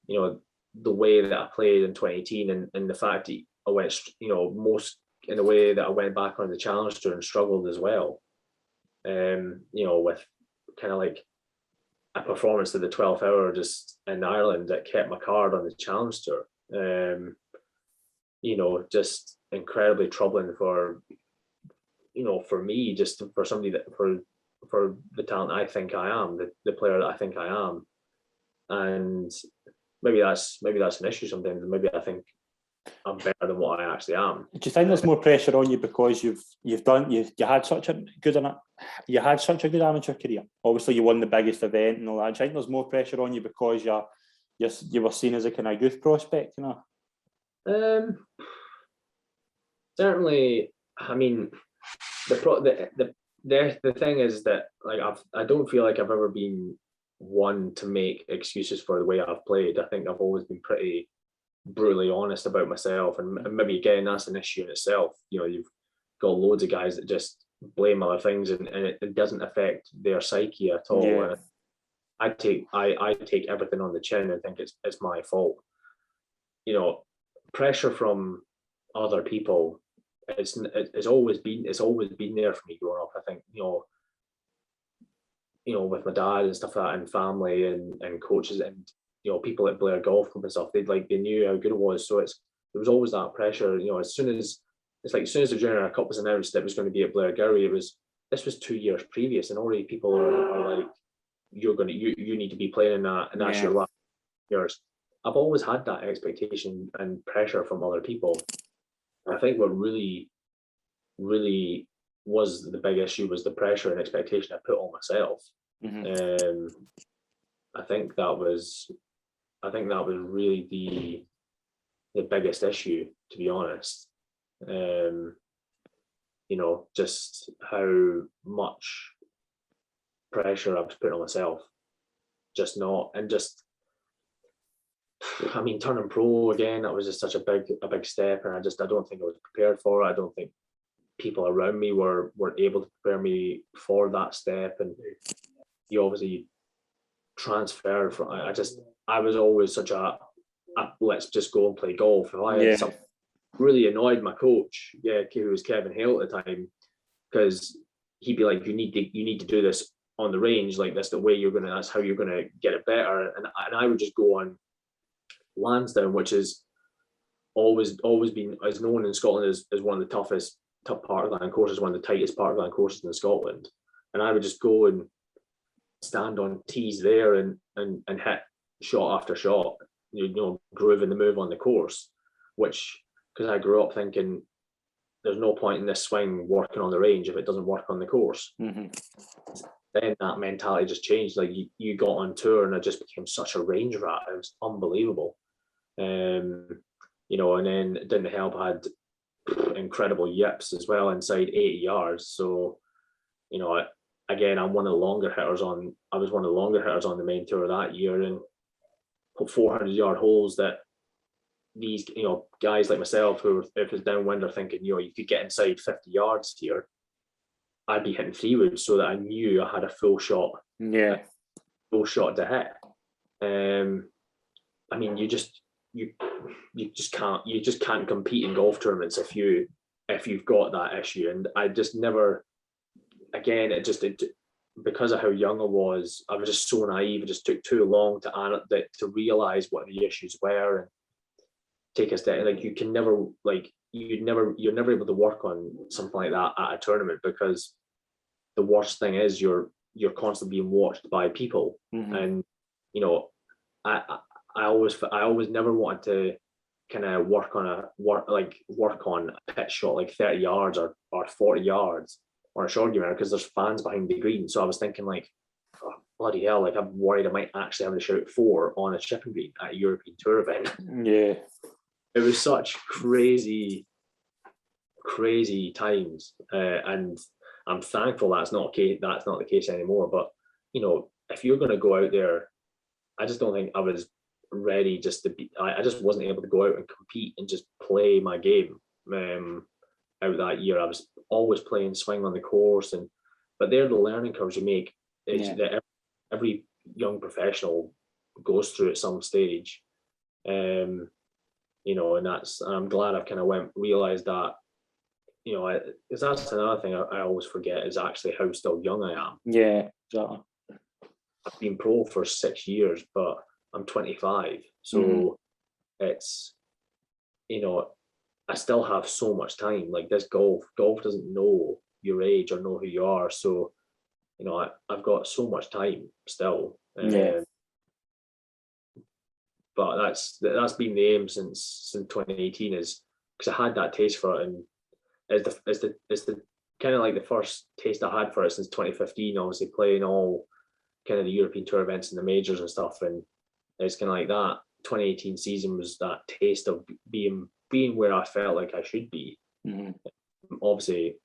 the way that I played in 2018 and the fact that I went most in the way that I went back on the Challenge Tour and struggled as well, with kind of like a performance of the 12th hour just in Ireland that kept my card on the Challenge Tour. Just incredibly troubling for me, just for somebody that for the talent I think I am, the player that I think I am. And maybe that's an issue sometimes. Maybe I think I'm better than what I actually am. Do you think there's more pressure on you because you had such a good amateur career? Obviously, you won the biggest event and all that. Do you think there's more pressure on you because you were seen as a kind of youth prospect? Certainly. I mean, the thing is that I don't feel like I've ever been one to make excuses for the way I've played. I think I've always been pretty brutally honest about myself, and maybe again that's an issue in itself. You've got loads of guys that just blame other things, and it doesn't affect their psyche at all. Yeah. I take everything on the chin and think it's my fault. Pressure from other people, it's always been there for me growing up. I think with my dad and stuff like that, and family and coaches and people at Blair Golf Club and stuff, they knew how good it was. So there was always that pressure. As soon as the Junior Cup was announced that it was going to be at Blair Gowrie, this was 2 years previous, and already people are like, you need to be playing in that, and that's your last years. I've always had that expectation and pressure from other people. I think what really, really was the big issue was the pressure and expectation I put on myself. I think that was really the biggest issue, to be honest. Just how much pressure I was putting on myself. Turning pro again, that was just such a big step, and I don't think I was prepared for it. I don't think people around me were able to prepare me for that step. And you obviously transferred from. I was always such a let's just go and play golf. If I had something really annoyed my coach, who was Kevin Hale at the time, because he'd be like, you need to do this on the range, like that's how you're gonna get it better. And I would just go on Lansdowne, which is always been as known in Scotland as one of the toughest parkland courses, one of the tightest parkland courses in Scotland. And I would just go and stand on tees there and hit shot after shot, grooving the move on the course, which, because I grew up thinking there's no point in this swing working on the range if it doesn't work on the course. Mm-hmm. Then that mentality just changed. Like you got on tour and I just became such a range rat. It was unbelievable. And then it didn't help. I had incredible yips as well inside 80 yards. So, again, I'm one of the longer hitters on. I was one of the longer hitters on the main tour that year, and put 400-yard holes that these guys like myself who, if it's downwind, are thinking you could get inside 50 yards here. I'd be hitting 3-wood so that I knew I had a full shot. Yeah, full shot to hit. I mean, you just can't compete in golf tournaments if you've got that issue. And I just never, again, because of how young I was just so naive. It just took too long to realize what the issues were and take a step. Like you're never able to work on something like that at a tournament, because the worst thing is you're constantly being watched by people. Mm-hmm. And I always never wanted to kind of work on a pitch shot like 30 yards or 40 yards or a short game, because there's fans behind the green. So I was thinking like, oh, bloody hell, like I'm worried I might actually have to shout 4 on a chipping green at a European Tour event. Yeah. It was such crazy times, and I'm thankful that's not the case anymore. But if you're going to go out there, I just don't think I was ready just to be. I just wasn't able to go out and compete and just play my game. Out that year, I was always playing swing on the course, but they're the learning curves you make. That every young professional goes through at some stage. And I'm glad I've kind of realized that, because that's another thing I always forget is actually how still young I am. Yeah, exactly. I've been pro for 6 years, but I'm 25. So it's, I still have so much time. Like this golf doesn't know your age or know who you are. So, I've got so much time still. But that's been the aim since 2018, is because I had that taste for it, and it's the kind of like the first taste I had for it since 2015. Obviously playing all kind of the European Tour events and the majors and stuff, and it's kind of like that 2018 season was that taste of being where I felt like I should be. Mm-hmm. Obviously,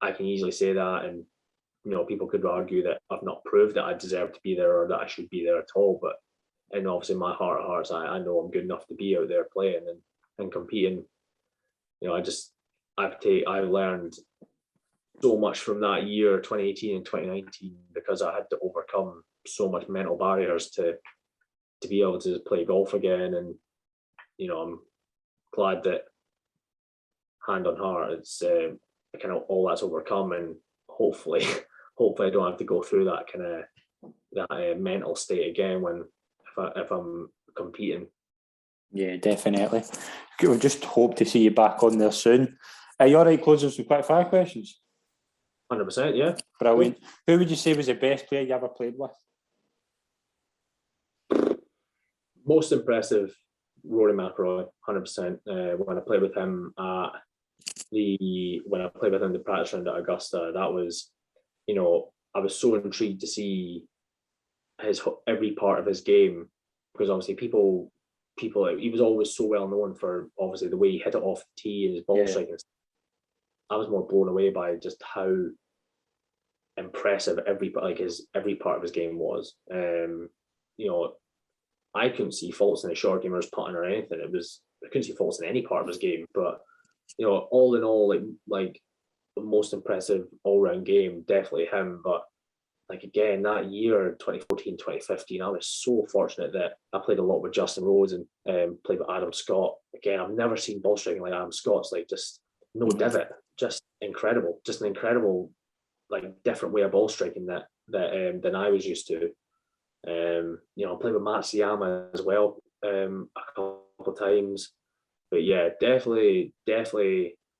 I can easily say that, and people could argue that I've not proved that I deserve to be there or that I should be there at all, but. And obviously, my heart of hearts, I know I'm good enough to be out there playing and competing. I learned so much from that year, 2018 and 2019, because I had to overcome so much mental barriers to be able to play golf again. And I'm glad that, hand on heart, it's kind of all that's overcome, and hopefully I don't have to go through that kind of that mental state again if I'm competing. Yeah, definitely. We just hope to see you back on there soon. Are you all right closing some quick fire questions? 100%, yeah. Brilliant. Who would you say was the best player you ever played with? Most impressive, Rory McIlroy, 100%. When I played with him the practice round at Augusta, that was, I was so intrigued to see every part of his game, because obviously people he was always so well known for obviously the way he hit it off the tee and his ball striking. I was more blown away by just how impressive every part of his game was. I couldn't see faults in his short game or his putting or anything. I couldn't see faults in any part of his game, but all in all, like the most impressive all-round game, definitely him. But like again, that year, 2014, 2015, I was so fortunate that I played a lot with Justin Rose and played with Adam Scott. Again, I've never seen ball striking like Adam Scott's, like just no divot, just incredible, just an incredible, like different way of ball striking than I was used to. I played with Matsuyama as well a couple of times, but yeah, definitely,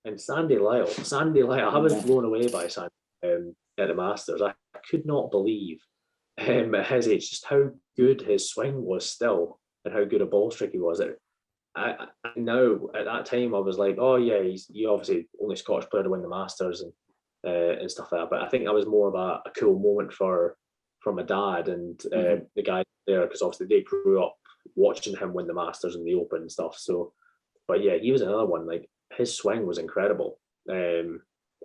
and Sandy Lyle, I was blown away by Sandy at the Masters. I could not believe at his age just how good his swing was still. and how good a ball striker he was. I now at that time I was like, oh yeah, he's obviously only Scottish player to win the Masters and stuff like that. But I think that was more of a cool moment for my dad and the guy there, because obviously they grew up watching him win the Masters and the Open and stuff. So, but yeah, he was another one. Like his swing was incredible,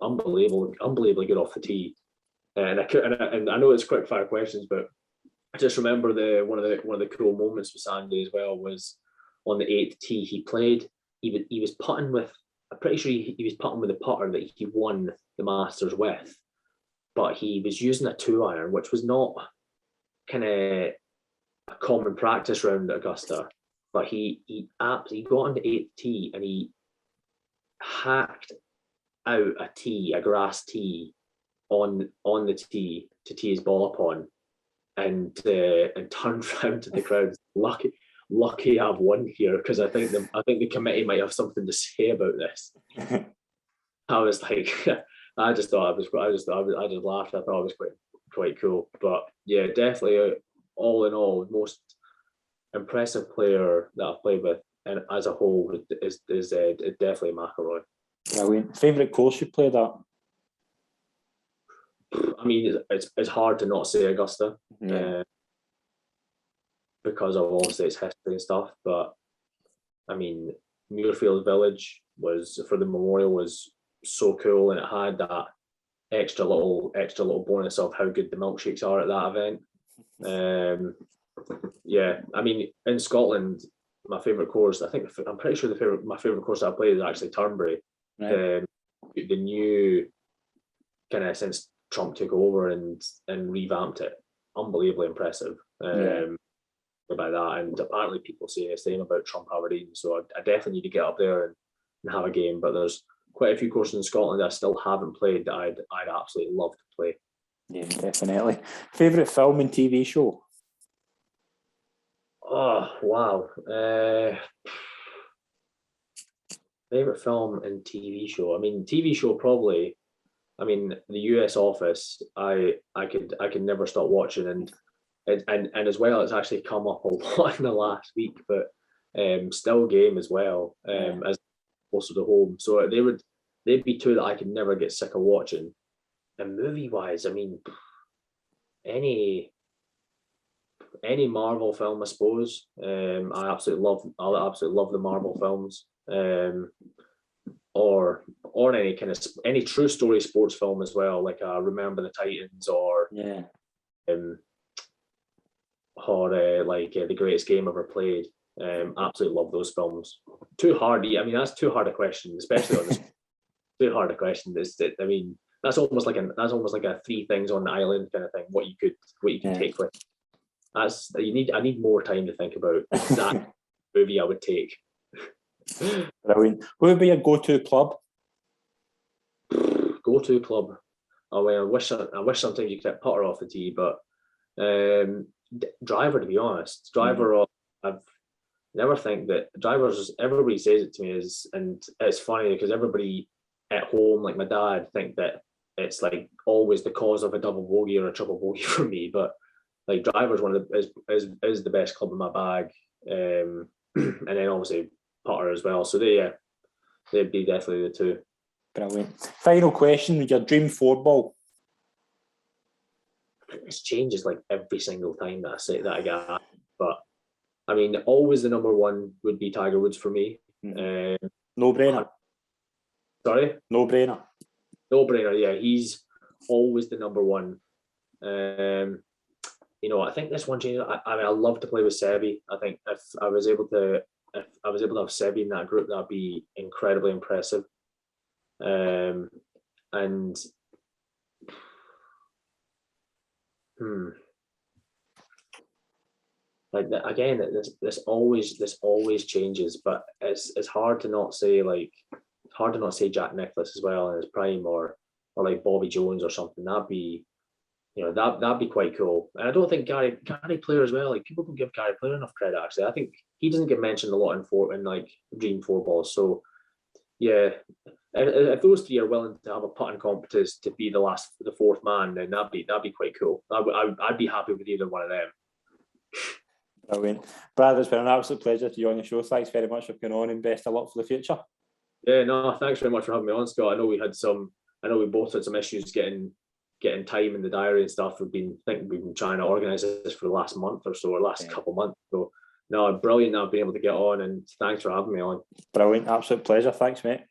unbelievably good off the tee. And I know it's quick fire questions, but I just remember one of the cool moments with Sandy as well was on the 8th tee. He was putting with, I'm pretty sure he was putting with a putter that he won the Masters with, but he was using a 2-iron, which was not kind of a common practice round at Augusta. But he got on the 8th tee and he hacked out a grass tee on the tee to tee his ball upon, and turned around to the crowd. Lucky I've won here, because I think the committee might have something to say about this. I was like, I just laughed. I just laughed. I thought it was quite cool. But yeah, definitely, all in all, most impressive player that I've played with, and as a whole, is definitely McIlroy. Brilliant. Favorite course you played at? I mean, it's hard to not say Augusta, because of obviously its history and stuff. But I mean, Muirfield Village was, for the memorial, was so cool, and it had that extra little bonus of how good the milkshakes are at that event. Yeah, I mean, in Scotland, my favourite course, I'm pretty sure my favourite course that I played is actually Turnberry. Right. The new, kind of, since Trump took over and revamped it, unbelievably impressive. By that, and apparently people say the same about Trump Aberdeen. So I definitely need to get up there and have a game. But there's quite a few courses in Scotland that I still haven't played that I'd absolutely love to play. Yeah, definitely. Favorite film and TV show? Oh wow. Favorite film and TV show. I mean, TV show probably. I mean, the US Office. I could never stop watching, and as well, it's actually come up a lot in the last week. But Still Game as well, as closer to home. So they'd be two that I could never get sick of watching. And movie wise, I mean, any Marvel film, I suppose. I absolutely love the Marvel films. Or any true story sports film as well, like Remember the Titans, or The Greatest Game Ever Played. Absolutely love those films. Too hard. I mean, that's too hard a question, especially on this. Too hard a question. I mean, that's almost like a three things on the island kind of thing. What you could take with. I need more time to think about that movie I would take. Brilliant. What would be your go-to club? Go-to club. Oh, well, I wish sometimes you could hit putter off the tee, but driver, to be honest. Driver, I've never think that drivers, everybody says it to me, and it's funny because everybody at home, like my dad, think that it's like always the cause of a double bogey or a triple bogey for me, but like driver's is the best club in my bag. And then obviously putter as well. So they'd be definitely the two. Brilliant. Final question, your dream 4-ball? This changes like every single time that I say that I get asked. But I mean, always the number one would be Tiger Woods for me. No brainer. Sorry? No brainer. No brainer, yeah. He's always the number one. I think this one change. I mean, I love to play with Sebi. I think if I was able to have Sebi in that group, that'd be incredibly impressive. Like that, again, this always changes, but it's hard to not say Jack Nicklaus as well in his prime, or like Bobby Jones or something. That'd be quite cool. And I don't think Gary Player as well. Like, people don't give Gary Player enough credit. Actually, I think he doesn't get mentioned a lot in like Dream 4-balls. So yeah, if those three are willing to have a putting competition to be the fourth man, then that'd be quite cool. I'd be happy with either one of them. Brilliant. Brad, it's been an absolute pleasure to you on the show. Thanks very much for coming on and best of luck for the future. Yeah, no, thanks very much for having me on, Scott. I know we both had some issues getting time in the diary and stuff. We've been trying to organise this for the last month or so, or last couple of months. So no, brilliant that I've been able to get on, and thanks for having me on. Brilliant, absolute pleasure. Thanks, mate.